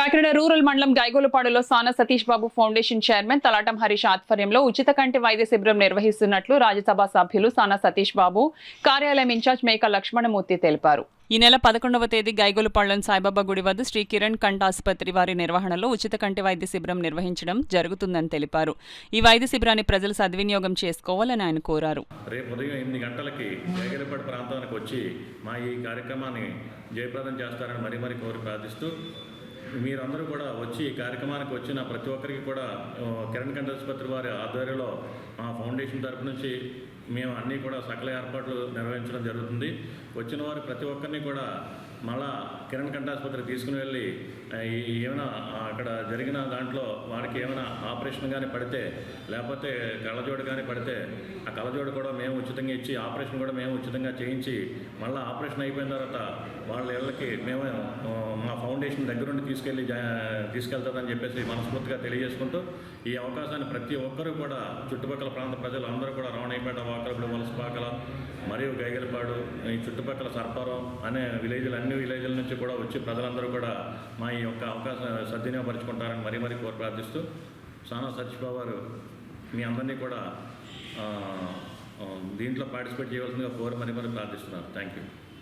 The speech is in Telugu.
కాకినాడ రూరల్ మండలం గైగోలుపాడులో సానా సతీష్ బాబు ఫౌండేషన్ చైర్మన్ తలాటం హరీష్ ఆధ్వర్యంలో ఉచిత కంటి వైద్య శిబిరం నిర్వహిస్తున్నట్లు రాజ్యసభ సభ్యులు సానా సతీష్ బాబు కార్యాలయం ఇన్ఛార్జ్ మేక లక్ష్మణమూర్తి తెలిపారు. ఈ నెల 11వ తేదీ గైగోలుపాడులోని సాయిబాబా గుడి వద్ద శ్రీ కిరణ్ కంటి ఆసుపత్రి వారి నిర్వహణలో ఉచిత కంటి వైద్య శిబిరం నిర్వహించడం జరుగుతుందని తెలిపారు. ఈ వైద్య శిబిరాన్ని ప్రజలు సద్వినియోగం చేసుకోవాలని ఆయన కోరారు. రేపు ఉదయం 8 గంటలకి గైగోలుపాడు ప్రాంతానికి వచ్చి మా ఈ కార్యక్రమాన్ని జయప్రదం చేస్తారని మరీ కోరి ప్రార్థిస్తూ మీరందరూ కూడా వచ్చి ఈ కార్యక్రమానికి వచ్చిన ప్రతి ఒక్కరికి కూడా కిరణ్ కంటి ఆసుపత్రి వారి ఆధ్వర్యంలో మా ఫౌండేషన్ తరపు నుంచి మేము అన్నీ కూడా సకల ఏర్పాట్లు నిర్వహించడం జరుగుతుంది. వచ్చిన వారు ప్రతి ఒక్కరిని కూడా మళ్ళా కిరణ్ కంటి ఆసుపత్రికి తీసుకుని వెళ్ళి ఏమైనా అక్కడ జరిగిన దాంట్లో వారికి ఏమైనా ఆపరేషన్ కానీ పడితే లేకపోతే కళ్ళజోడు కానీ పడితే ఆ కళ్ళజోడు కూడా మేము ఉచితంగా ఇచ్చి ఆపరేషన్ కూడా మేము ఉచితంగా చేయించి మళ్ళీ ఆపరేషన్ అయిపోయిన తర్వాత వాళ్ళ ఇళ్ళకి మేము మా ఫౌండేషన్ దగ్గరుండి తీసుకెళ్తామని చెప్పేసి మనస్ఫూర్తిగా తెలియజేసుకుంటూ ఈ అవకాశాన్ని ప్రతి ఒక్కరూ కూడా చుట్టుపక్కల ప్రాంత ప్రజలు అందరూ కూడా రావణయ్యపేట, వాకరపూడి, వలసపాకల మరియు గైగోలుపాడు ఈ చుట్టుపక్కల సర్పారం అనే అన్ని విలేజ్ల నుంచి కూడా వచ్చి ప్రజలందరూ కూడా మా ఈ యొక్క అవకాశం సద్వినియోగపరుచుకుంటారని మరీ కోరి ప్రార్థిస్తూ సానా సతీష్ బాబు గారు మీ అందరినీ కూడా దీంట్లో పార్టిసిపేట్ చేయవలసిందిగా కోరి మరీ ప్రార్థిస్తున్నారు. Thank you.